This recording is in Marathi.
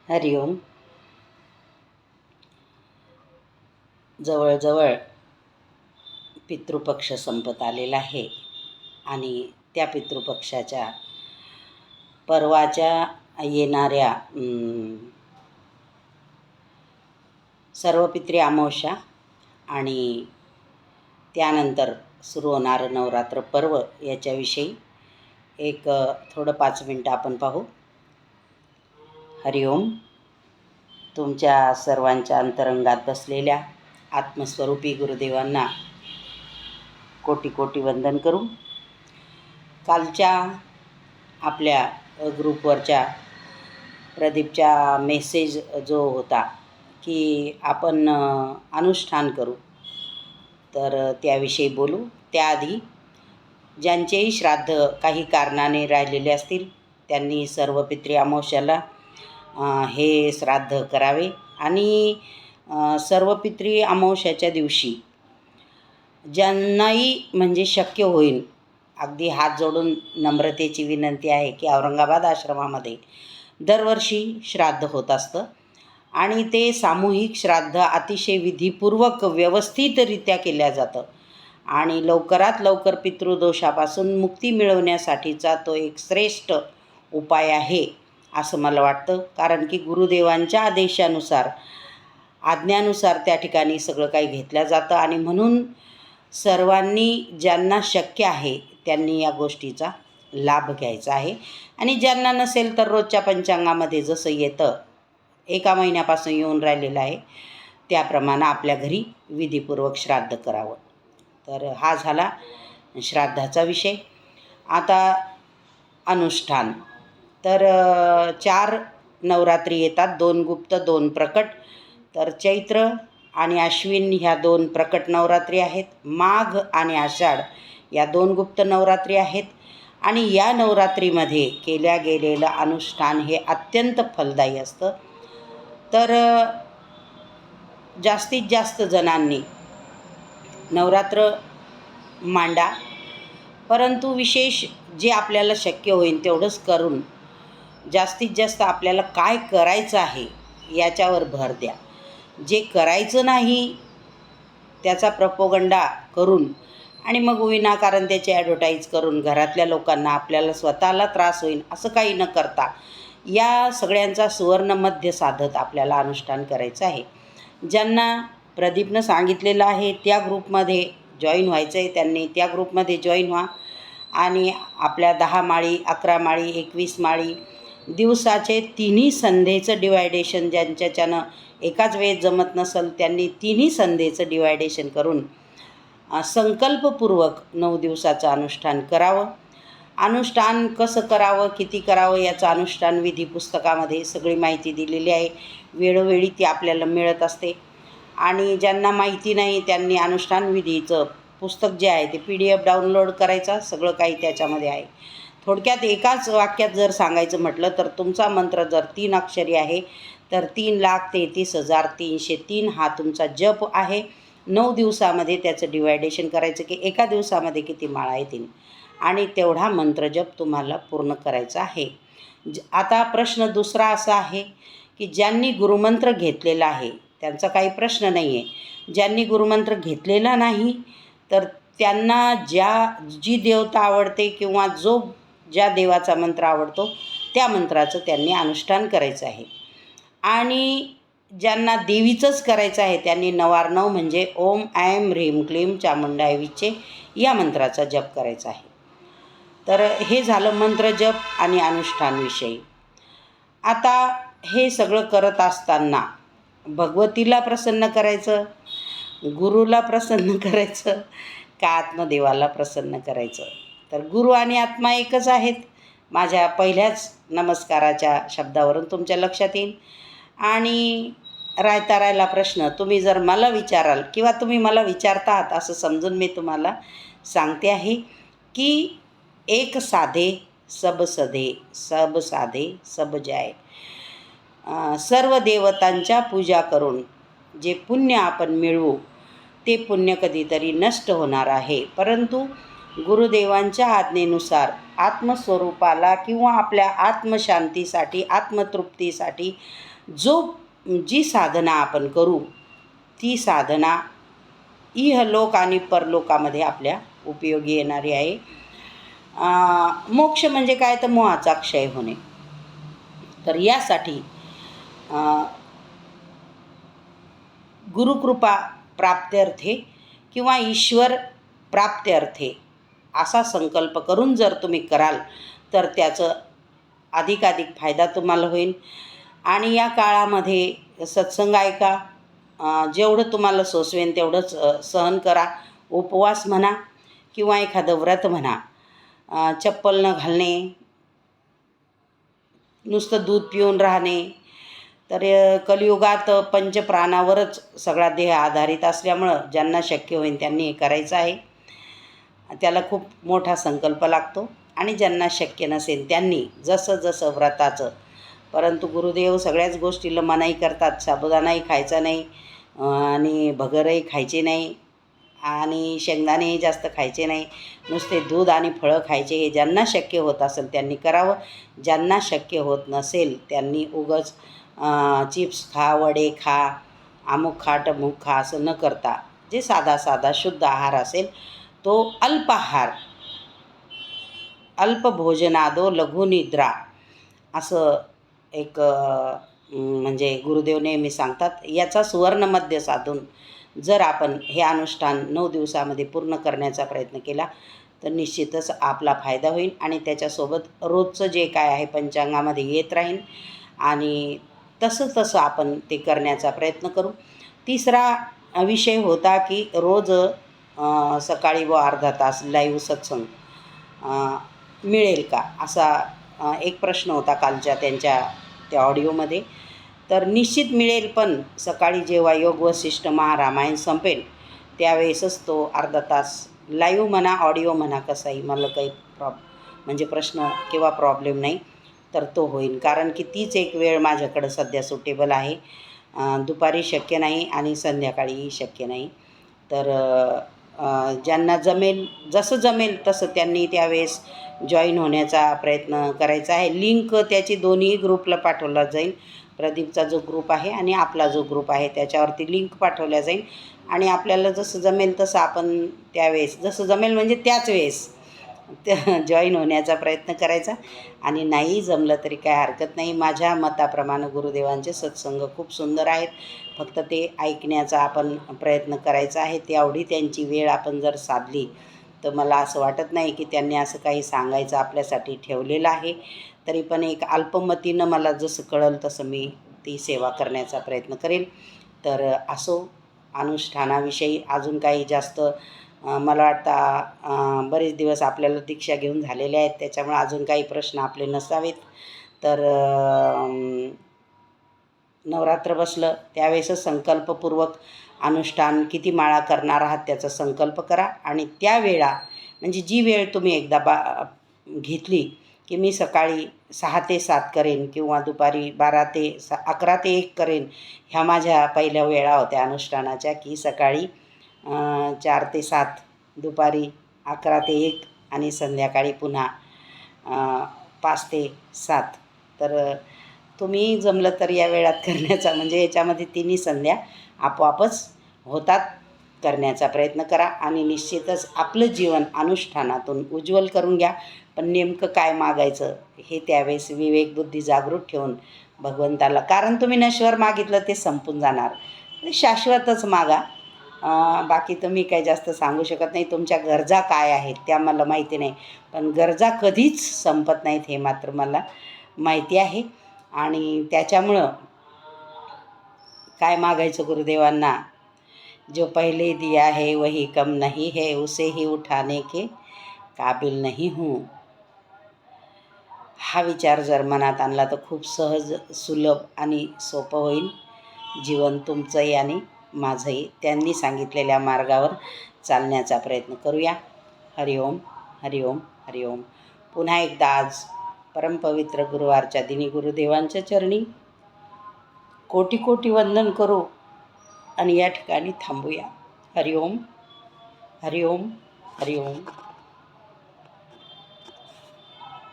हरिओम. जवळजवळ पितृपक्ष संपत आलेला आहे आणि त्या पितृपक्षाच्या परवाच्या येणाऱ्या सर्वपित्री अमावस्या आणि त्यानंतर सुरू होणारं नवरात्र पर्व याच्याविषयी एक थोडं 5 मिनटं आपण पाहू. हरिओम. तुमच्या सर्वांच्या अंतरंगात बसलेल्या आत्मस्वरूपी गुरुदेवांना कोटी कोटी वंदन करू. कालच्या आपल्या ग्रुपवरच्या प्रदीपच्या मेसेज जो होता की आपण अनुष्ठान करू, तर त्याविषयी बोलू. त्याआधी ज्यांचेही श्राद्ध काही कारणाने राहिलेले असतील त्यांनी सर्व पितृ अमावस्याला हे श्राद्ध करावे आणि सर्व पितृ अमावस्याच्या दिवशी ज्यांनाही म्हणजे शक्य होईल, अगदी हात जोडून नम्रतेची विनंती आहे की औरंगाबाद आश्रमामध्ये दरवर्षी श्राद्ध होत असतं आणि ते सामूहिक श्राद्ध अतिशय विधीपूर्वक व्यवस्थितरित्या केल्या जातं आणि लवकरात लवकर पितृदोषापासून मुक्ती मिळवण्यासाठीचा तो एक श्रेष्ठ उपाय आहे असं मला वाटतं. कारण की गुरुदेवांच्या आदेशानुसार, आज्ञानुसार त्या ठिकाणी सगळं काही घेतलं जातं आणि म्हणून सर्वांनी ज्यांना शक्य आहे त्यांनी या गोष्टीचा लाभ घ्यायचा आहे आणि ज्यांना नसेल तर रोजच्या पंचांगामध्ये जसं येतं, एका महिन्यापासून येऊन राहिलेलं आहे, त्याप्रमाणे आपल्या घरी विधीपूर्वक श्राद्ध करावं. तर हा झाला श्राद्धाचा विषय. आता अनुष्ठान. तर 4 नवरात्री येतात, 2 गुप्त 2 प्रकट. तर चैत्र आणि अश्विन ह्या 2 प्रकट नवरात्री आहेत. माघ आणि आषाढ या 2 गुप्त नवरात्री आहेत आणि या नवरात्रीमध्ये केल्या गेलेलं अनुष्ठान हे अत्यंत फलदायी असतं. तर जास्तीत जास्त जणांनी नवरात्र मांडा, परंतु विशेष जे आपल्याला शक्य होईल तेवढंच करून जास्तीत जास्त आपल्याला काय करायचं आहे याच्यावर भर द्या. जे करायचं नाही त्याचा प्रोपोगंडा करून आणि मग विनाकारण त्याची ॲडव्हर्टाईज करून घरातल्या लोकांना, आपल्याला स्वतःला त्रास होईल असं काही न करता या सगळ्यांचा सुवर्ण मध्य साधत आपल्याला अनुष्ठान करायचं आहे. ज्यांना प्रदीपनं सांगितलेलं आहे त्या ग्रुपमध्ये जॉईन व्हायचं आहे त्यांनी त्या ग्रुपमध्ये जॉईन व्हा आणि आपल्या 10 माळी, 11 माळी, 21 माळी दिवसाचे 3ही संध्येचं डिवायडेशन, ज्यांच्याच्यानं एकाच वेळेस जमत नसेल त्यांनी 3ही संध्येचं डिवायडेशन करून संकल्पपूर्वक 9 दिवसाचं अनुष्ठान करावं. अनुष्ठान कसं करावं, किती करावं याचं अनुष्ठान विधी पुस्तकामध्ये सगळी माहिती दिलेली आहे. वेळोवेळी ती आपल्याला मिळत असते आणि ज्यांना माहिती नाही त्यांनी अनुष्ठान विधीचं पुस्तक जे आहे ते PDF डाउनलोड करायचा. सगळं काही त्याच्यामध्ये आहे. थोडक्यात एकाच वाक्यात जर सांगायचं म्हटलं तर तुमचा मंत्र जर 3 अक्षरी आहे तर 3,33,303 हा तुमचा जप आहे. 9 दिवसामध्ये त्याचं डिवायडेशन करायचं की एका दिवसामध्ये किती माळा येतील आणि तेवढा मंत्रजप तुम्हाला पूर्ण करायचा आहे. आता प्रश्न दुसरा असा आहे की ज्यांनी गुरुमंत्र घेतलेला आहे त्यांचा काही प्रश्न नाही आहे. ज्यांनी गुरुमंत्र घेतलेला नाही तर त्यांना जी देवता आवडते किंवा ज्या देवाचा मंत्र आवडतो त्या मंत्राचं त्यांनी अनुष्ठान करायचं आहे. आणि ज्यांना देवीचंच करायचं आहे त्यांनी 9 म्हणजे ओम ऐं ह्रीं क्लीं चामुंडाय विचे या मंत्राचा जप करायचा आहे. तर हे झालं मंत्रजप आणि अनुष्ठानविषयी. आता हे सगळं करत असताना भगवतीला प्रसन्न करायचं, गुरुला प्रसन्न करायचं का आत्मदेवाला प्रसन्न करायचं? तर गुरु आणि आत्मा एकच आहेत. माझ्या पहिल्याच नमस्काराच्या शब्दावरून तुमच्या लक्षात येईल. आणि राहिला प्रश्न, तुम्ही जर मला विचाराल किंवा तुम्ही मला विचारतात असं समजून मी तुम्हाला सांगते आहे की एक साधे सब सधे, सब साधे सब जाय. सर्व देवतांच्या पूजा करून जे पुण्य आपण मिळवू ते पुण्य कधीतरी नष्ट होणार आहे, परंतु गुरुदेवांच्या आज्ञेनुसार आत्मस्वरूपाला किंवा आपल्या आत्मशांतीसाठी आत्मतृप्तीसाठी जी साधना आपण करू ती साधना इहलोक आणि परलोकामध्ये आपल्या उपयोगी येणारी आहे. मोक्ष म्हणजे काय तर मोहाचा क्षय होणे. तर यासाठी गुरुकृपा प्राप्त्यर्थे किंवा ईश्वर प्राप्त्यर्थे असा संकल्प करून जर तुम्ही कराल तर त्याचं अधिकाधिक फायदा तुम्हाला होईल. आणि या काळामध्ये सत्संग ऐका, जेवढं तुम्हाला सोसवेन तेवढंच सहन करा. उपवास म्हणा किंवा एखादं व्रत म्हणा, चप्पल न घालणे, नुसतं दूध पिऊन राहणे. तर कलियुगात पंचप्राणावरच सगळा देह आधारित असल्यामुळं ज्यांना शक्य होईल त्यांनी हे करायचं आहे. त्याला खूप मोठा संकल्प लागतो. आणि ज्यांना शक्य नसेल त्यांनी जसं जसं व्रताचं, परंतु गुरुदेव सगळ्याच गोष्टीला मनाई करतात. साबुदाणाही खायचा नाही आणि भगरही खायचे नाही आणि शेंगदाणेही जास्त खायचे नाही, नुसते दूध आणि फळं खायचे. हे ज्यांना शक्य होत असेल त्यांनी करावं. ज्यांना शक्य होत नसेल त्यांनी उगाच चिप्स खा, वडे खा, अमुक खा टमुक खा असं न करता जे साधा शुद्ध आहार असेल तो अल्पाहार, अल्पभोजनादो लघुनिद्रा असं एक म्हणजे गुरुदेव नेहमी सांगतात. याचा सुवर्ण मध्य साधून जर आपण हे अनुष्ठान 9 दिवसामध्ये पूर्ण करण्याचा प्रयत्न केला तर निश्चितच आपला फायदा होईल. आणि त्याच्यासोबत रोजचं जे काय आहे पंचांगामध्ये येत राहील आणि तसं आपण ते करण्याचा प्रयत्न करू. तिसरा विषय होता की रोज सकाळी व अर्धा तास लाईव्ह सत्संग मिळेल का, असा एक प्रश्न होता कालच्या त्या ऑडिओमध्ये. तर निश्चित मिळेल, पण सकाळी जेव्हा योग वसिष्ठ महारामायण संपेल त्यावेळेसच तो अर्धा तास लाईव्ह म्हणा ऑडिओ म्हणा कसाही मला काही म्हणजे प्रश्न किंवा प्रॉब्लेम नाही, तर तो होईल. कारण की तीच एक वेळ माझ्याकडं सध्या सुटेबल आहे. दुपारी शक्य नाही आणि संध्याकाळीही शक्य नाही. तर ज्यांना जमेल, जसं जमेल तसं त्यांनी त्यावेळेस जॉईन होण्याचा प्रयत्न करायचा आहे. लिंक त्याची दोन्ही ग्रुपला पाठवला जाईल. प्रदीपचा जो ग्रुप आहे आणि आपला जो ग्रुप आहे त्याच्यावरती लिंक पाठवल्या जाईल. आणि आपल्याला जसं जमेल तसं आपण त्यावेळेस, जसं जमेल म्हणजे त्याच वेळेस जॉईन होण्याचा प्रयत्न करायचा. आणि नाही जमलं तरी काय हरकत नाही. माझ्या मताप्रमाणे गुरुदेवांचे सत्संग खूप सुंदर आहेत. फक्त ते ऐकण्याचा आपण प्रयत्न करायचा आहे. तेवढी त्यांची वेळ आपण जर साधली तर मला असं वाटत नाही की त्यांनी असं काही सांगायचं आपल्यासाठी ठेवलेलं आहे. तरी पण एक अल्पमतीनं मला जसं कळलं तसं मी ती सेवा करण्याचा प्रयत्न करेन. तर असो, अनुष्ठानाविषयी अजून काही जास्त मला वाटतं बरेच दिवस आपल्याला दीक्षा घेऊन झालेले आहेत, त्याच्यामुळे अजून काही प्रश्न आपले नसावेत. तर नवरात्र बसलं त्यावेळेसच संकल्पपूर्वक अनुष्ठान किती माळा करणार आहात त्याचा संकल्प करा. आणि त्यावेळा म्हणजे जी वेळ तुम्ही एकदा घेतली की मी सकाळी 6 ते 7 करेन किंवा दुपारी 11 ते 1 करेन, ह्या माझ्या पहिल्या वेळा होत्या अनुष्ठानाच्या. की सकाळी 4 ते 7, दुपारी 11 ते 1 आणि संध्याकाळी पुन्हा 5 ते 7. तर तुम्ही जमलं तर या वेळात करण्याचा, म्हणजे याच्यामध्ये तिन्ही संध्या आपोआपच होतात, करण्याचा प्रयत्न करा. आणि निश्चितच आपलं जीवन अनुष्ठानातून उज्ज्वल करून घ्या. पण नेमकं काय मागायचं हे त्यावेळेस विवेकबुद्धी जागृत ठेवून भगवंताला, कारण तुम्ही नश्वर मागितलं ते संपून जाणार, शाश्वतच मागा. बाकी तर मी काही जास्त सांगू शकत नाही. तुमच्या गरजा काय आहेत त्या मला माहिती नाही, पण गरजा कधीच संपत नाहीत हे मात्र मला माहिती आहे. आणि त्याच्यामुळं काय मागायचं गुरुदेवांना, जो पहले दिया है वही कम नहीं है, उसे ही उठाने के काबिल नहीं हूँ. हा विचार जर मनात आणला तर खूप सहज, सुलभ आणि सोपं होईल जीवन तुमचंही आणि माझंही. त्यांनी सांगितलेल्या मार्गावर चालण्याचा प्रयत्न करूया. हरिओम हरिओम हरिओम. पुन्हा एकदा आज परमपवित्र गुरुवारच्या दिनी गुरुदेवांच्या चरणी कोटी कोटी वंदन करू आणि या ठिकाणी थांबूया. हरिओम हरिओम हरिओम.